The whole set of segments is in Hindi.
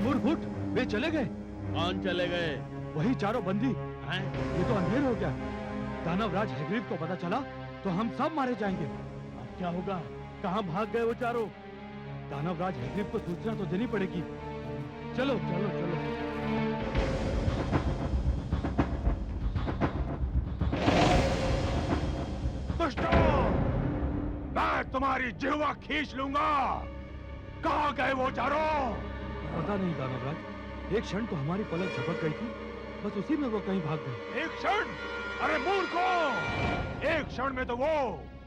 मूर्ख उठ, वे चले गए। कौन चले गए? वही चारों बंदी। हैं? ये तो अंधेर हो गया। दानवराज हैग्रीव को पता चला तो हम सब मारे जाएंगे। अब क्या होगा? कहाँ भाग गए वो चारों? दानवराज हैग्रीव को सूचना तो देनी पड़ेगी। चलो चलो चलो। दुष्टों, मैं तुम्हारी जिह्वा खींच लूंगा। कहाँ गए वो चारों? पता नहीं दानवराज, एक क्षण तो हमारी पलक झपक गई थी, बस उसी में वो कहीं भाग गए। एक क्षण? अरे मूर्खों, एक क्षण में तो वो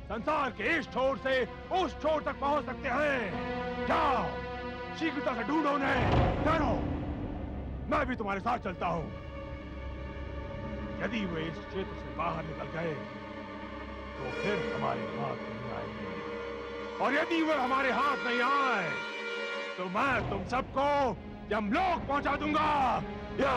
संसार के इस छोर से उस छोर तक पहुंच सकते हैं। जाओ, शीघ्रता से ढूंढो उन्हें। डरो, मैं भी तुम्हारे साथ चलता हूं। यदि वे इस क्षेत्र से बाहर निकल गए तो फिर हमारे हाथ नहीं आएंगे, और यदि वे हमारे हाथ नहीं आए तो मैं तुम सबको यमलोक पहुंचा दूंगा। या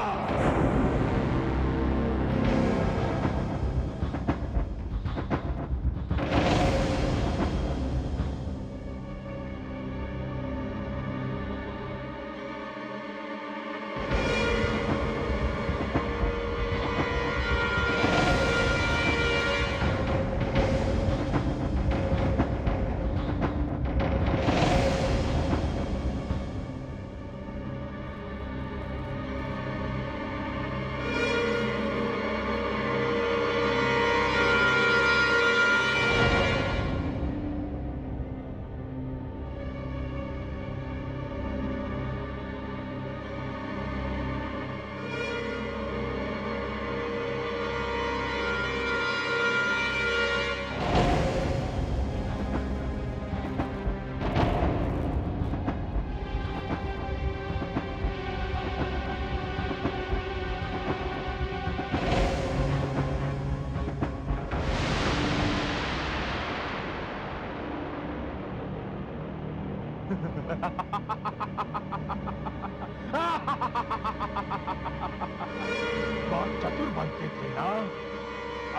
बहुत चतुर बनते थे ना।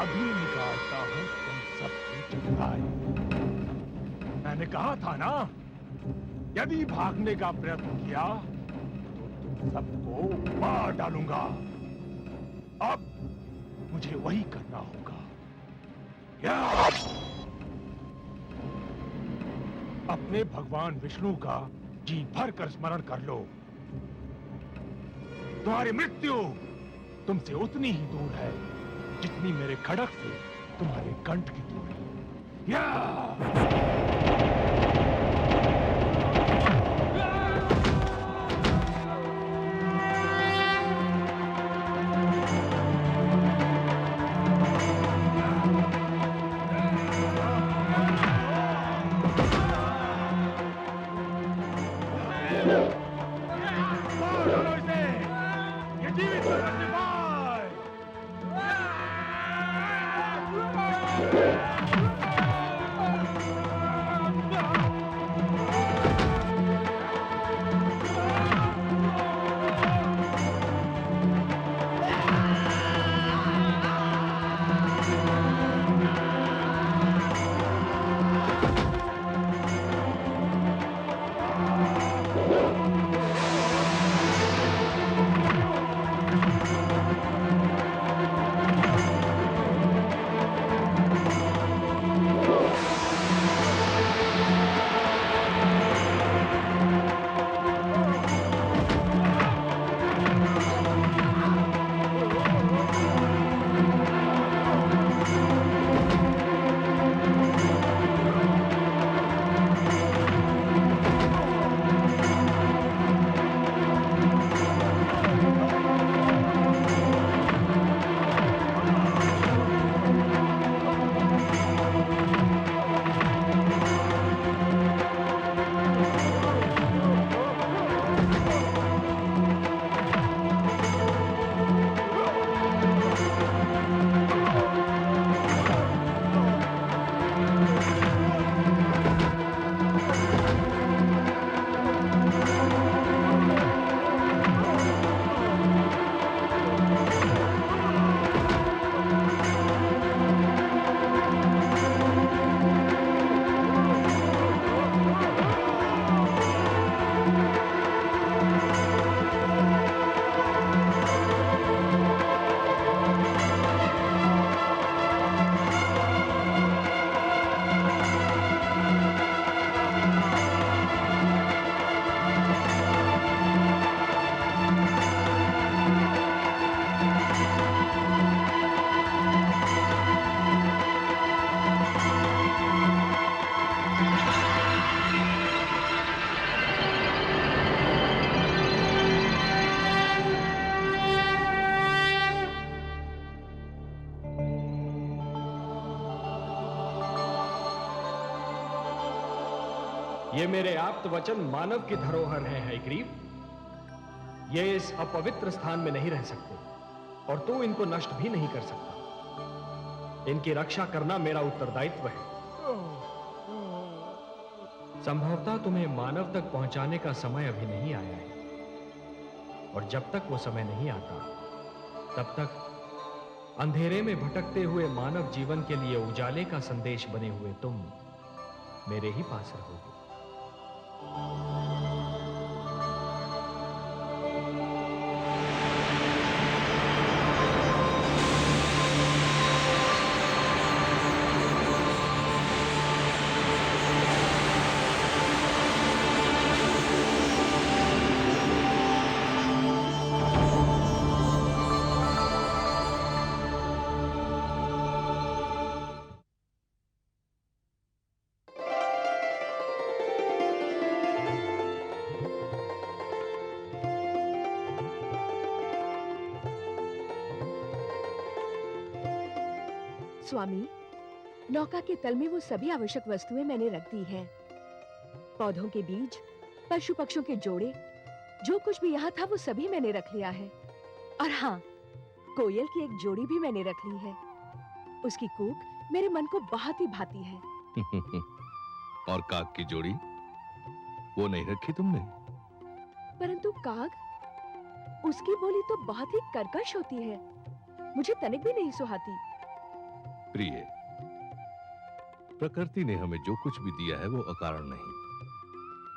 अभी निकालता हूं तुम सबकी चतुराई। मैंने कहा था ना, यदि भागने का प्रयत्न किया तो तुम सबको मार डालूंगा। अब मुझे वही करना होगा। या अपने भगवान विष्णु का जी भर कर स्मरण कर लो। तुम्हारी मृत्यु तुमसे उतनी ही दूर है जितनी मेरे खड़क से तुम्हारे कंठ की दूरी। या ये मेरे आप्त वचन मानव की धरोहर है हयग्रीव। ये इस अपवित्र स्थान में नहीं रह सकते और तू इनको नष्ट भी नहीं कर सकता। इनकी रक्षा करना मेरा उत्तरदायित्व है। संभवतः तुम्हें मानव तक पहुंचाने का समय अभी नहीं आया है, और जब तक वो समय नहीं आता तब तक अंधेरे में भटकते हुए मानव जीवन के लिए उजाले का संदेश बने हुए तुम मेरे ही पास रहोगे। स्वामी, नौका के तल में वो सभी आवश्यक वस्तुएं मैंने रख दी हैं। पौधों के बीज, पशु पक्षियों के जोड़े, जो कुछ भी यहाँ था वो सभी मैंने रख लिया है। और हाँ, कोयल की एक जोड़ी भी मैंने रख ली है। उसकी कूक मेरे मन को बहुत ही भाती है। और काग की जोड़ी वो नहीं रखी तुमने? परंतु काग, उसकी बोली तो बहुत ही कर्कश होती है, मुझे तनिक भी नहीं सुहाती। प्रिय, प्रकृति ने हमें जो कुछ भी दिया है वो अकारण नहीं,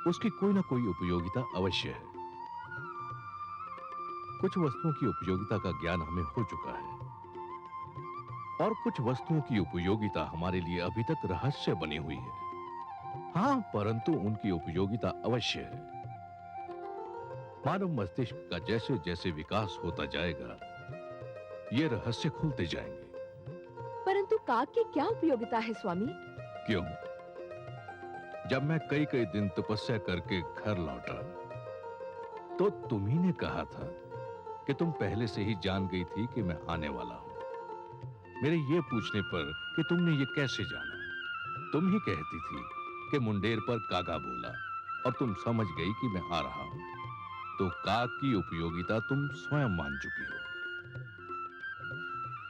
उसकी कोई ना कोई उपयोगिता अवश्य है। कुछ वस्तुओं की उपयोगिता का ज्ञान हमें हो चुका है और कुछ वस्तुओं की उपयोगिता हमारे लिए अभी तक रहस्य बनी हुई है। हाँ, परंतु उनकी उपयोगिता अवश्य है। मानव मस्तिष्क का जैसे जैसे विकास होता जाएगा, ये रहस्य खुलते जाएंगे। परंतु काग की क्या उपयोगिता है स्वामी? क्यों? जब मैं कई कई दिन तपस्या करके घर लौटा तो तुम्ही ने कहा था कि तुम पहले से ही जान गई थी कि मैं आने वाला हूं। मेरे ये पूछने पर कि तुमने ये कैसे जाना, तुम ही कहती थी कि मुंडेर पर कागा बोला और तुम समझ गई कि मैं आ रहा हूं। तो काग की उपयोगिता तुम स्वयं मान चुकी हो।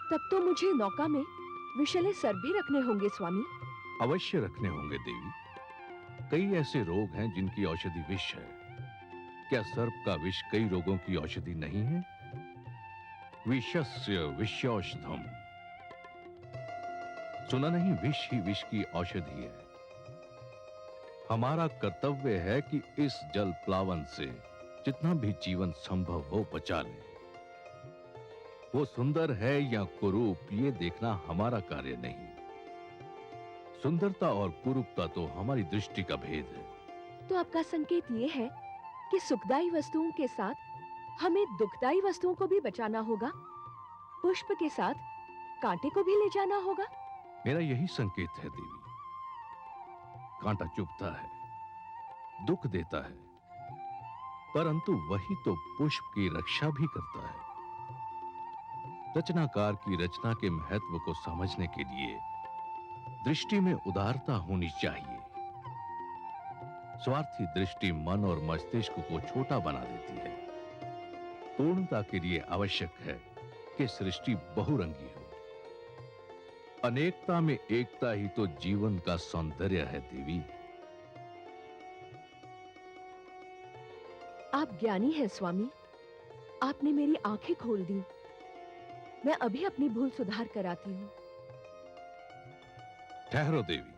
तब तो मुझे नौका में विषैले सर्प भी रखने होंगे स्वामी। अवश्य रखने होंगे देवी। कई ऐसे रोग हैं जिनकी औषधि विष है। क्या सर्प का विष कई रोगों की औषधि नहीं है? विषस्य विषौषधम, सुना नहीं? विष ही विष की औषधि है। हमारा कर्तव्य है कि इस जल प्लावन से जितना भी जीवन संभव हो बचा ले। वो सुंदर है या कुरूप, ये देखना हमारा कार्य नहीं। सुंदरता और कुरूपता तो हमारी दृष्टि का भेद है। तो आपका संकेत ये है कि सुखदायी वस्तुओं के साथ हमें दुखदायी वस्तुओं को भी बचाना होगा, पुष्प के साथ कांटे को भी ले जाना होगा। मेरा यही संकेत है देवी। कांटा चुभता है, दुख देता है, परंतु वही तो पुष्प की रक्षा भी करता है। रचनाकार की रचना के महत्व को समझने के लिए दृष्टि में उदारता होनी चाहिए। स्वार्थी दृष्टि मन और मस्तिष्क को छोटा बना देती है। पूर्णता के लिए आवश्यक है कि सृष्टि बहुरंगी हो। अनेकता में एकता ही तो जीवन का सौंदर्य है देवी। आप ज्ञानी हैं स्वामी, आपने मेरी आंखें खोल दी। मैं अभी अपनी भूल सुधार कर आती हूँ। ठहरो देवी।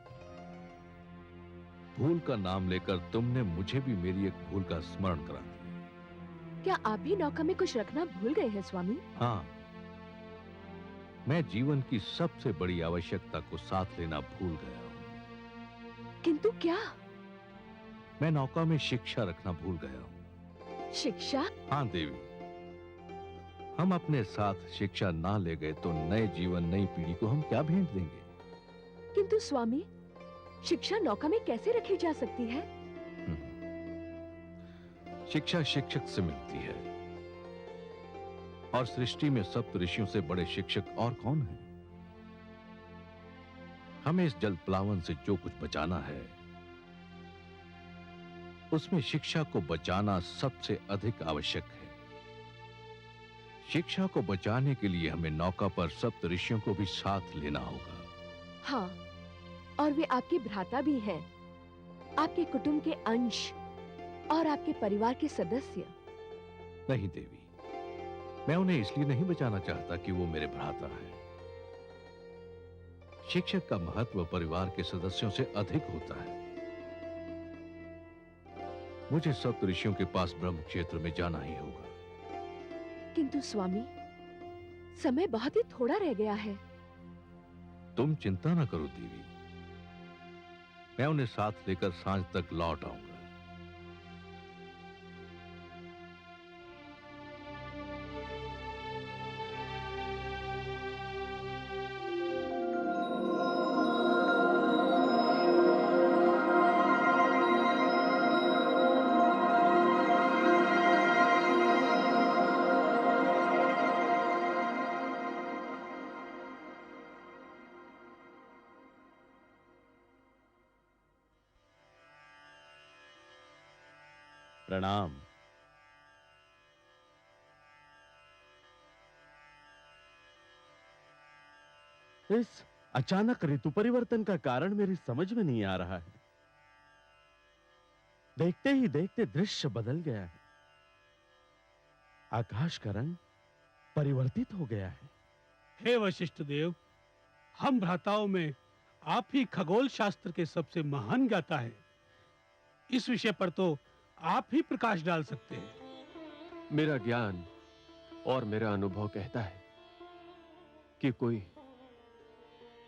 भूल का नाम लेकर तुमने मुझे भी मेरी एक भूल का स्मरण करा दिया। क्या आप भी नौका में कुछ रखना भूल गए हैं स्वामी? हाँ, मैं जीवन की सबसे बड़ी आवश्यकता को साथ लेना भूल गया हूँ। किंतु क्या? मैं नौका में शिक्षा रखना भूल गया हूँ। शिक्षा? हाँ देवी, हम अपने साथ शिक्षा ना ले गए तो नए जीवन, नई पीढ़ी को हम क्या भेंट देंगे? किंतु स्वामी, शिक्षा नौका में कैसे रखी जा सकती है? शिक्षा शिक्षक से मिलती है, और सृष्टि में सप्त ऋषियों से बड़े शिक्षक और कौन हैं? हमें इस जल प्लावन से जो कुछ बचाना है उसमें शिक्षा को बचाना सबसे अधिक आवश्यक है। शिक्षा को बचाने के लिए हमें नौका पर सप्त ऋषियों को भी साथ लेना होगा। हाँ, और वे आपके भ्राता भी हैं, आपके कुटुंब के अंश और आपके परिवार के सदस्य। नहीं देवी, मैं उन्हें इसलिए नहीं बचाना चाहता कि वो मेरे भ्राता है। शिक्षक का महत्व परिवार के सदस्यों से अधिक होता है। मुझे सप्त ऋषियों के पास ब्रह्म क्षेत्र में जाना ही होगा। किंतु स्वामी, समय बहुत ही थोड़ा रह गया है। तुम चिंता ना करो देवी, मैं उन्हें साथ लेकर सांझ तक लौट आऊंगा। प्रणाम। इस अचानक ऋतु परिवर्तन का कारण मेरी समझ में नहीं आ रहा है। देखते ही देखते दृश्य बदल गया है। आकाश का रंग परिवर्तित हो गया है। हे वशिष्ठ देव, हम भ्राताओं में आप ही खगोल शास्त्र के सबसे महान ज्ञाता हैं। इस विषय पर तो आप ही प्रकाश डाल सकते हैं। मेरा ज्ञान और मेरा अनुभव कहता है कि कोई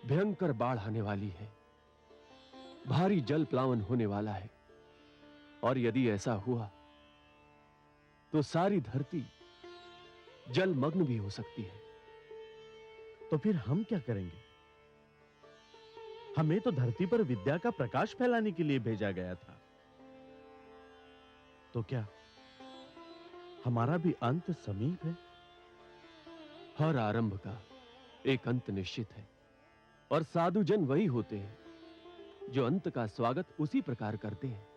भयंकर बाढ़ आने वाली है, भारी जल प्लावन होने वाला है, और यदि ऐसा हुआ तो सारी धरती जलमग्न भी हो सकती है। तो फिर हम क्या करेंगे? हमें तो धरती पर विद्या का प्रकाश फैलाने के लिए भेजा गया था। तो क्या हमारा भी अंत समीप है? हर आरंभ का एक अंत निश्चित है, और साधु जन वही होते हैं जो अंत का स्वागत उसी प्रकार करते हैं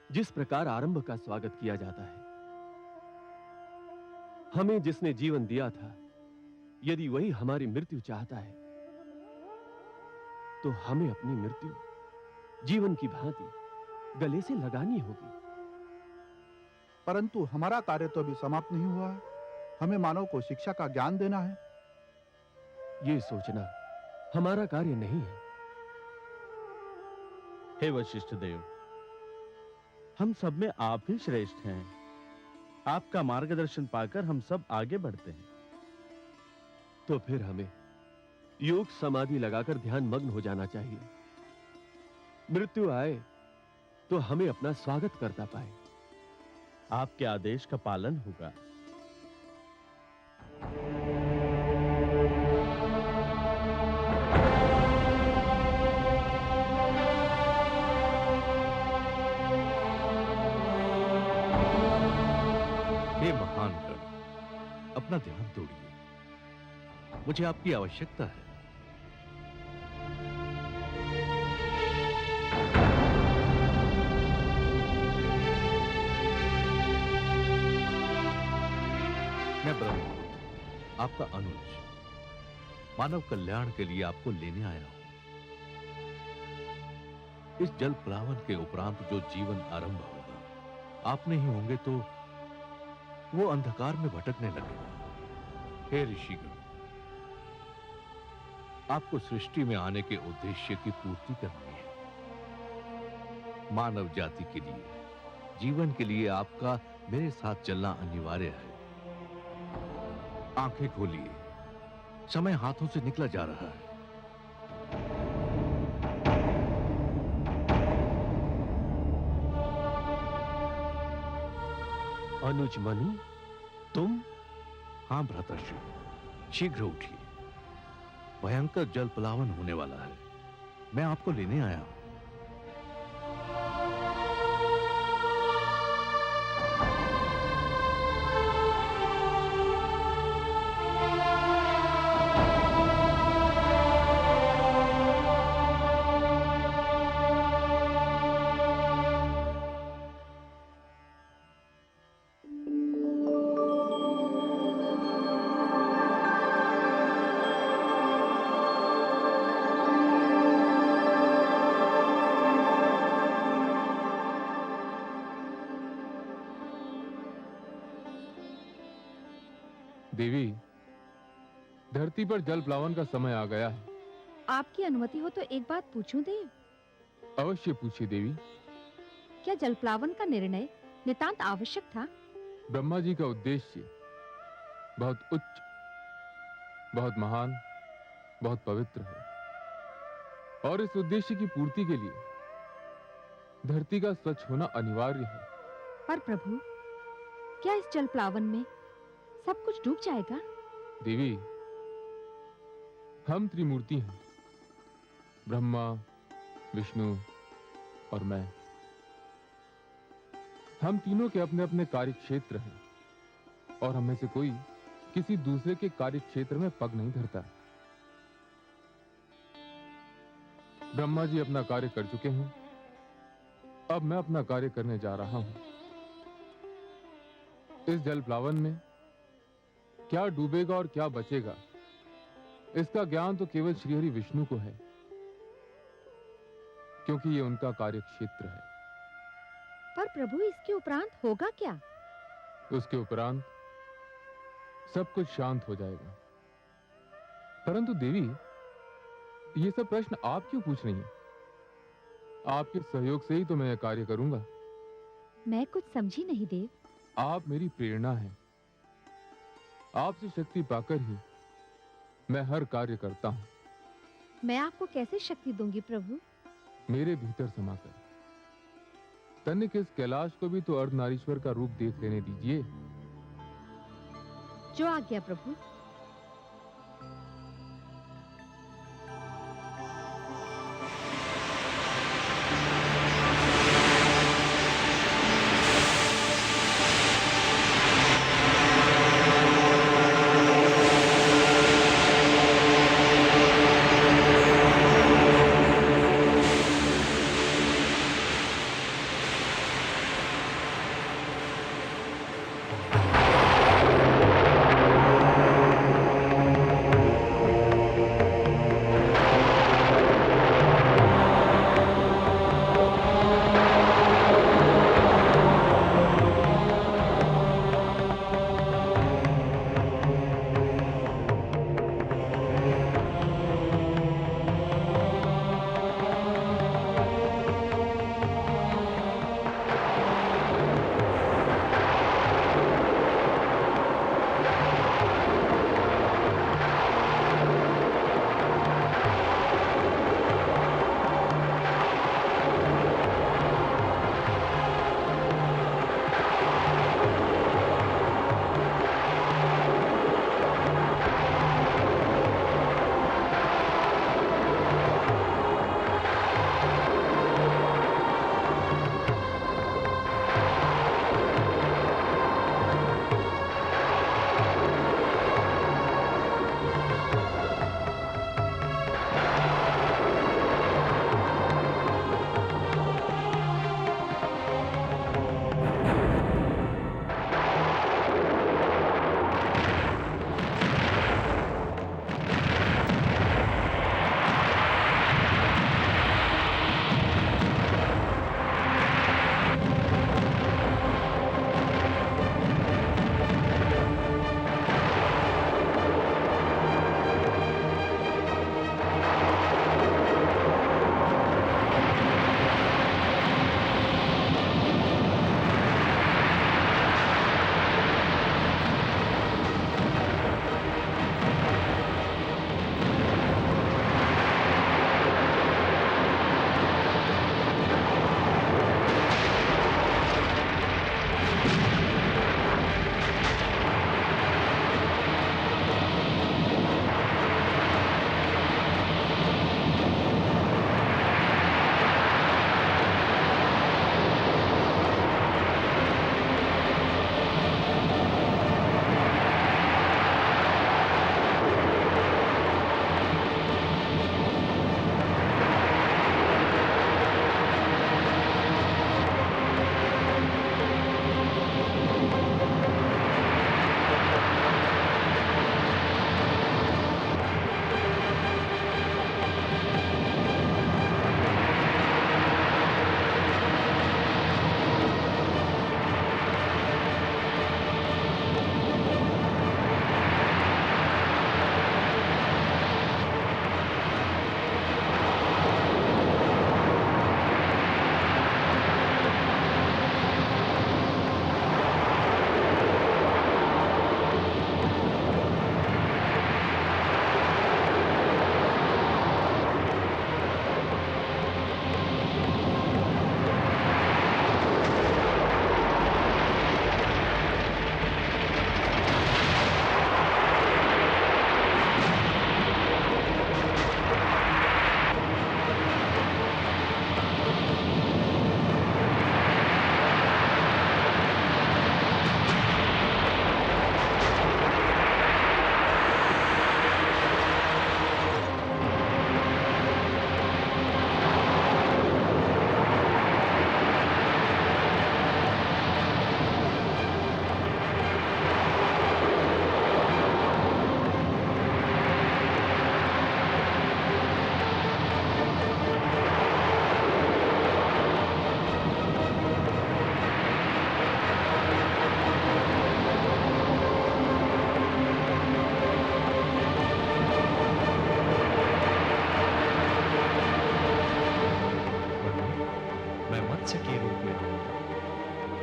जिस प्रकार आरंभ का स्वागत किया जाता है। हमें जिसने जीवन दिया था, यदि वही हमारी मृत्यु चाहता है, तो हमें अपनी मृत्यु जीवन की भांति गले से लगानी होगी। परंतु हमारा कार्य तो अभी समाप्त नहीं हुआ है। हमें मानव को शिक्षा का ज्ञान देना है। ये सोचना हमारा कार्य नहीं है। हे वशिष्ठ देव, हम सब में आप ही श्रेष्ठ हैं। आपका मार्गदर्शन पाकर हम सब आगे बढ़ते हैं। तो फिर हमें योग समाधि लगाकर ध्यान मग्न हो जाना चाहिए। मृत्यु आए तो हमें अपना स्वागत करता पाए। आपके आदेश का पालन होगा। हे महान गण, अपना ध्यान तोड़िए, मुझे आपकी आवश्यकता है। मैं ब्रह्मपुत्र, आपका अनुज, मानव कल्याण के लिए आपको लेने आया हूं। इस जल प्लावन के उपरांत जो जीवन आरंभ होगा, आप नहीं होंगे तो वो अंधकार में भटकने लगेगा। हे ऋषिगण, आपको सृष्टि में आने के उद्देश्य की पूर्ति करनी है। मानव जाति के लिए, जीवन के लिए आपका मेरे साथ चलना अनिवार्य है। आंखें खोलिए, समय हाथों से निकला जा रहा है। अनुज मनु, तुम? हां भ्राताश्री, शीघ्र उठिए। भयंकर जल प्लावन होने वाला है। मैं आपको लेने आया हूं। देवी, धरती पर जल प्लावन का समय आ गया है। आपकी अनुमति हो तो एक बात पूछूं देव? अवश्य पूछिए देवी। क्या जल प्लावन का निर्णय नितांत आवश्यक था? ब्रह्मा जी का उद्देश्य बहुत उच्च, बहुत महान, बहुत पवित्र है, और इस उद्देश्य की पूर्ति के लिए धरती का स्वच्छ होना अनिवार्य है। पर प्रभु, क्या इस जल प्लावन में सब कुछ डूब जाएगा? देवी, हम त्रिमूर्ति हैं, ब्रह्मा, विष्णु और मैं। हम तीनों के अपने अपने कार्य क्षेत्र हैं, और हमें से कोई किसी दूसरे के कार्य क्षेत्र में पग नहीं धरता। ब्रह्मा जी अपना कार्य कर चुके हैं, अब मैं अपना कार्य करने जा रहा हूं। इस जल प्लावन में क्या डूबेगा और क्या बचेगा, इसका ज्ञान तो केवल श्री हरि विष्णु को है, क्योंकि ये उनका कार्य क्षेत्र है। पर प्रभु, इसके उपरांत होगा क्या? उसके उपरांत सब कुछ शांत हो जाएगा। परंतु देवी, ये सब प्रश्न आप क्यों पूछ रही हैं? आपके सहयोग से ही तो मैं यह कार्य करूंगा। मैं कुछ समझी नहीं देव। आप मेरी प्रेरणा हैं। आपसे शक्ति पाकर ही मैं हर कार्य करता हूं। मैं आपको कैसे शक्ति दूंगी प्रभु? मेरे भीतर समाकर। तनिक इस कैलाश को भी तो अर्धनारीश्वर का रूप देख लेने दीजिए। जो आज्ञा प्रभु।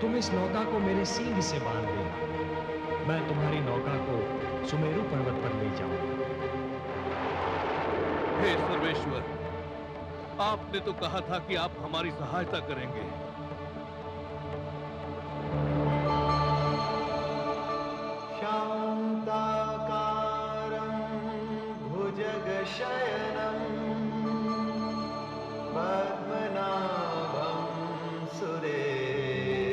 तुम इस नौका को मेरे सींग से बांध देना। मैं तुम्हारी नौका को सुमेरु पर्वत पर ले जाऊंगा। हे सर्वेश्वर, आपने तो कहा था कि आप हमारी सहायता करेंगे। शान्ताकारं भुजगशयनं पद्मनाभं सुरेशं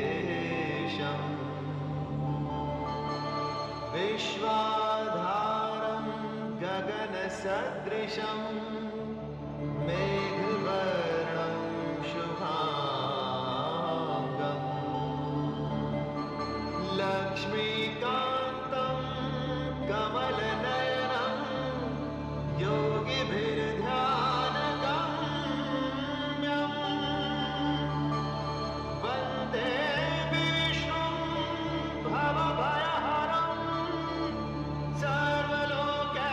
विश्वाधारं गगनसदृशं मेघवर्णं शुभांगं लक्ष्मीकान्तं कमलनयनं योगिभिर्ध्यानगम्यं वन्दे विष्णुं भवभयहरं सर्वलोकैकनाथं।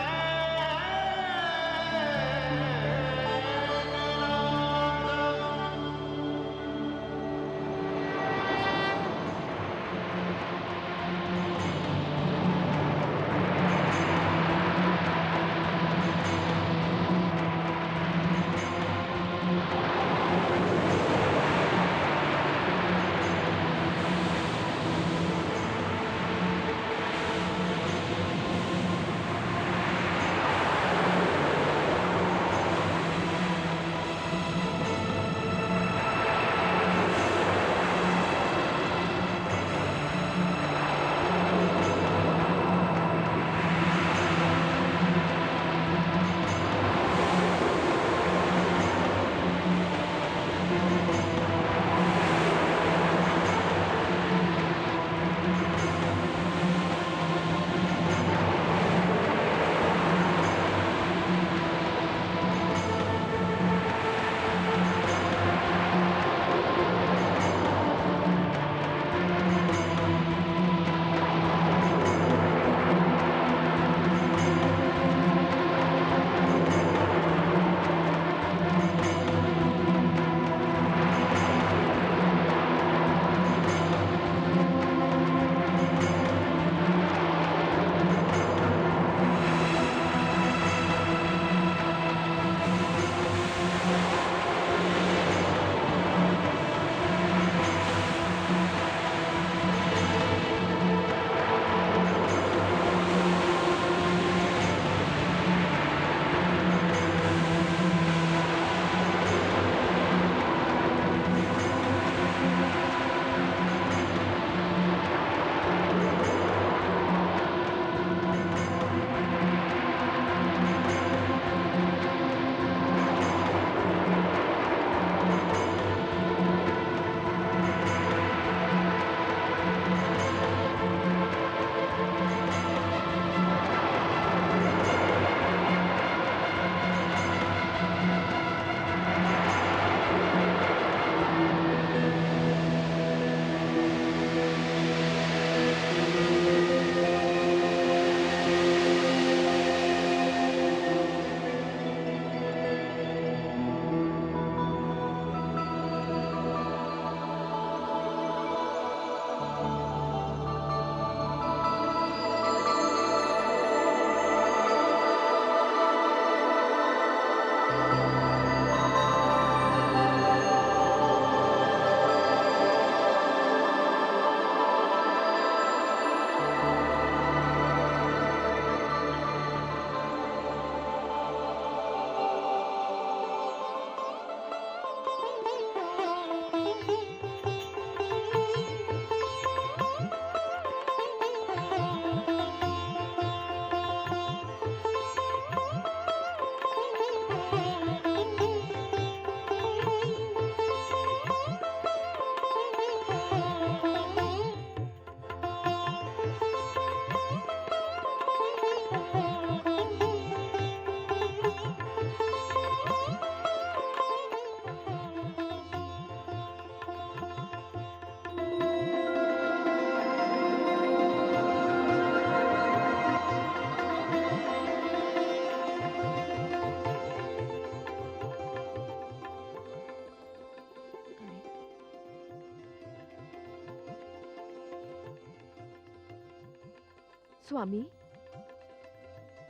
स्वामी,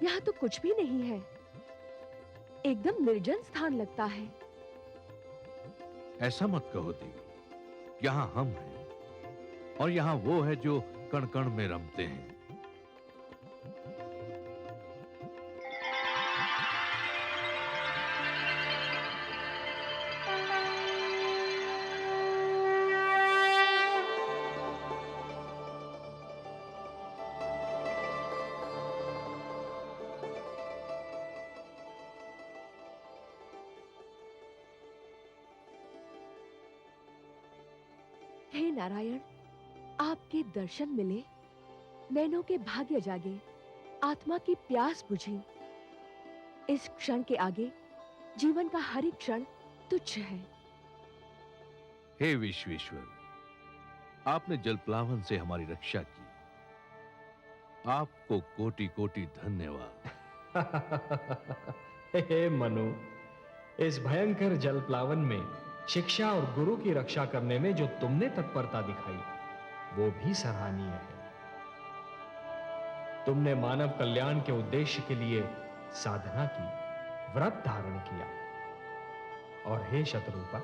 यहाँ तो कुछ भी नहीं है। एकदम निर्जन स्थान लगता है। ऐसा मत कहो देवी, यहाँ हम हैं और यहाँ वो है जो कण कण में रमते हैं। हे नारायण, आपके दर्शन मिले, नैनों के भाग्य जागे, आत्मा की प्यास बुझी। इस क्षण के आगे जीवन का हर एक क्षण तुच्छ है। हे विश्वेश्वर, आपने जलप्लावन से हमारी रक्षा की, आपको कोटि कोटि धन्यवाद। हे मनु, इस भयंकर जलप्लावन में शिक्षा और गुरु की रक्षा करने में जो तुमने तत्परता दिखाई, वो भी सराहनीय है। तुमने मानव कल्याण के उद्देश्य के लिए साधना की, व्रत धारण किया। और हे शत्रुपा,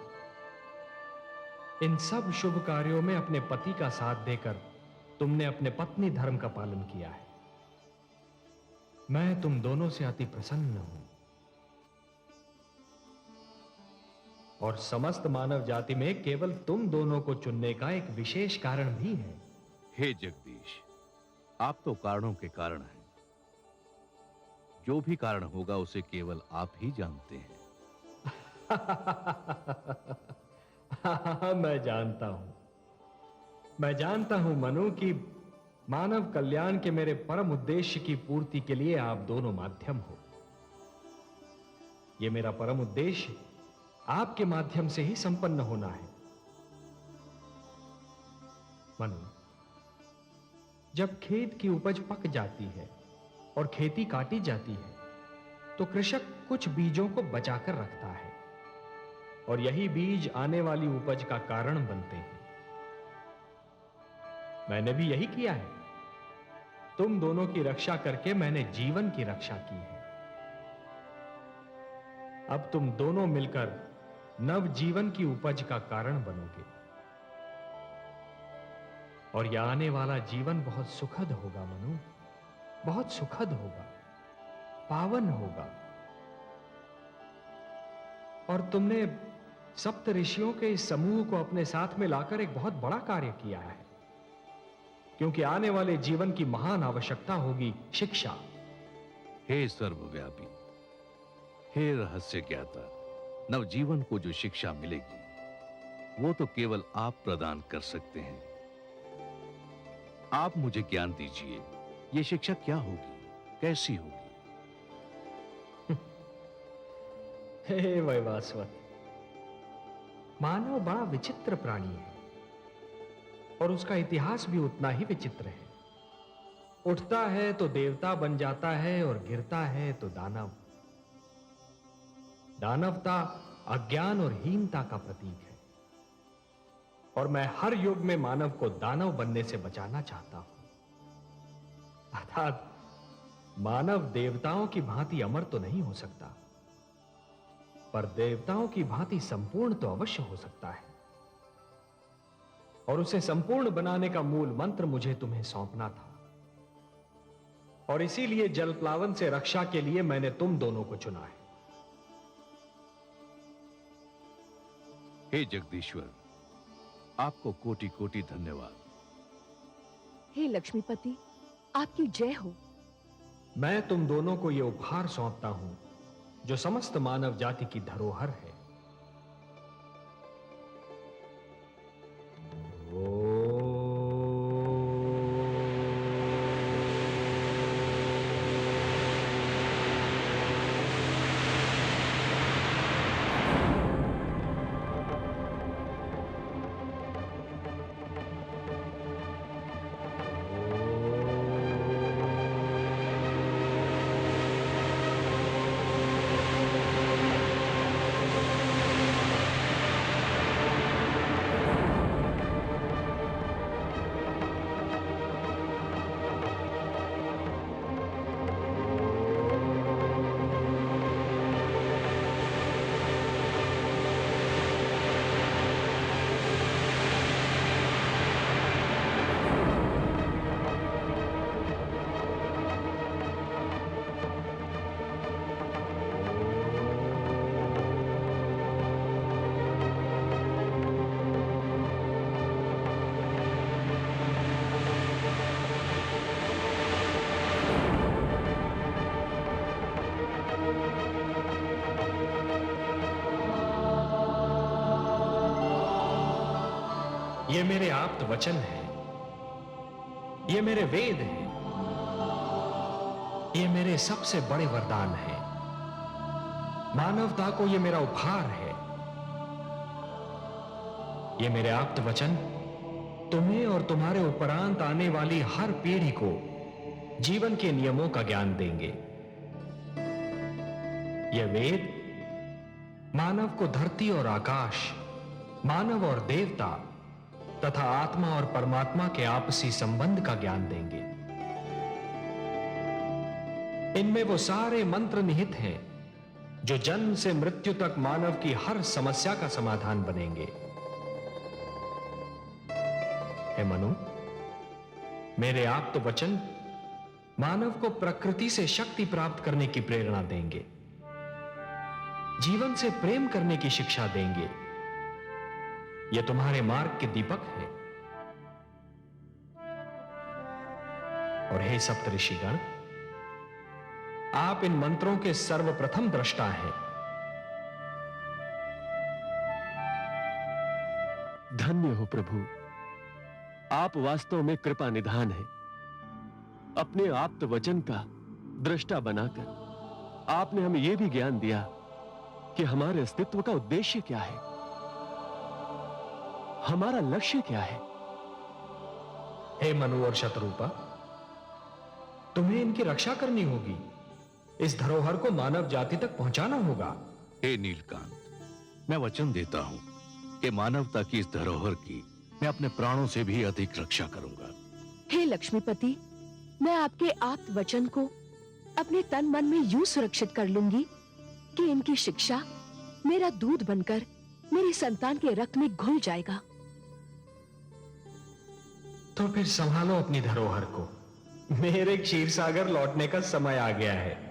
इन सब शुभ कार्यों में अपने पति का साथ देकर तुमने अपने पत्नी धर्म का पालन किया है। मैं तुम दोनों से अति प्रसन्न हूं। और समस्त मानव जाति में केवल तुम दोनों को चुनने का एक विशेष कारण भी है। हे जगदीश, आप तो कारणों के कारण हैं। जो भी कारण होगा उसे केवल आप ही जानते हैं। मैं जानता हूं मनु कि मानव कल्याण के मेरे परम उद्देश्य की पूर्ति के लिए आप दोनों माध्यम हो। यह मेरा परम उद्देश्य आपके माध्यम से ही संपन्न होना है। मनु, जब खेत की उपज पक जाती है और खेती काटी जाती है, तो कृषक कुछ बीजों को बचाकर रखता है और यही बीज आने वाली उपज का कारण बनते हैं। मैंने भी यही किया है। तुम दोनों की रक्षा करके मैंने जीवन की रक्षा की है। अब तुम दोनों मिलकर नव जीवन की उपज का कारण बनोगे और यह आने वाला जीवन बहुत सुखद होगा मनु, बहुत सुखद होगा, पावन होगा। और तुमने सप्त ऋषियों के इस समूह को अपने साथ में लाकर एक बहुत बड़ा कार्य किया है, क्योंकि आने वाले जीवन की महान आवश्यकता होगी शिक्षा। हे सर्वव्यापी, हे रहस्य ज्ञाता, नवजीवन को जो शिक्षा मिलेगी वो तो केवल आप प्रदान कर सकते हैं। आप मुझे ज्ञान दीजिए, ये शिक्षा क्या होगी, कैसी होगी? हे वैवास्वत, मानव बड़ा विचित्र प्राणी है और उसका इतिहास भी उतना ही विचित्र है। उठता है तो देवता बन जाता है और गिरता है तो दानव। दानवता अज्ञान और हीनता का प्रतीक है और मैं हर युग में मानव को दानव बनने से बचाना चाहता हूं। अर्थात मानव देवताओं की भांति अमर तो नहीं हो सकता, पर देवताओं की भांति संपूर्ण तो अवश्य हो सकता है। और उसे संपूर्ण बनाने का मूल मंत्र मुझे तुम्हें सौंपना था और इसीलिए जलप्लावन से रक्षा के लिए मैंने तुम दोनों को चुना है। हे जगदीश्वर, आपको कोटि कोटि धन्यवाद। हे लक्ष्मीपति, आपकी जय हो। मैं तुम दोनों को यह उपहार सौंपता हूं जो समस्त मानव जाति की धरोहर है। ये मेरे आप्त वचन है, ये मेरे वेद हैं, ये मेरे सबसे बड़े वरदान हैं। मानवता को ये मेरा उपहार है। ये मेरे आप्त वचन तुम्हें और तुम्हारे उपरांत आने वाली हर पीढ़ी को जीवन के नियमों का ज्ञान देंगे। ये वेद मानव को धरती और आकाश, मानव और देवता तथा आत्मा और परमात्मा के आपसी संबंध का ज्ञान देंगे। इनमें वो सारे मंत्र निहित हैं जो जन्म से मृत्यु तक मानव की हर समस्या का समाधान बनेंगे। हे मनु, मेरे आप्त वचन मानव को प्रकृति से शक्ति प्राप्त करने की प्रेरणा देंगे, जीवन से प्रेम करने की शिक्षा देंगे। ये तुम्हारे मार्ग के दीपक हैं। और हे सप्तऋषिगण, आप इन मंत्रों के सर्वप्रथम दृष्टा हैं। धन्य हो प्रभु, आप वास्तव में कृपा निधान है। अपने आप्त वचन का दृष्टा बनाकर आपने हमें यह भी ज्ञान दिया कि हमारे अस्तित्व का उद्देश्य क्या है, हमारा लक्ष्य क्या है। हे मनु और शतरूपा, तुम्हें इनकी रक्षा करनी होगी। इस धरोहर को मानव जाति तक पहुंचाना होगा। हे नीलकांत, मैं वचन देता हूं कि मानवता की इस धरोहर की मैं अपने प्राणों से भी अधिक रक्षा करूंगा। हे लक्ष्मीपति, मैं आपके आप्त वचन को अपने तन मन में यूं सुरक्षित कर लूंगी कि इनकी शिक्षा मेरा दूध बनकर मेरी संतान के रक्त में घुल जाएगा। तो फिर संभालो अपनी धरोहर को। मेरे क्षीर सागर लौटने का समय आ गया है।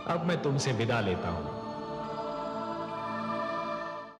अब मैं तुमसे विदा लेता हूं।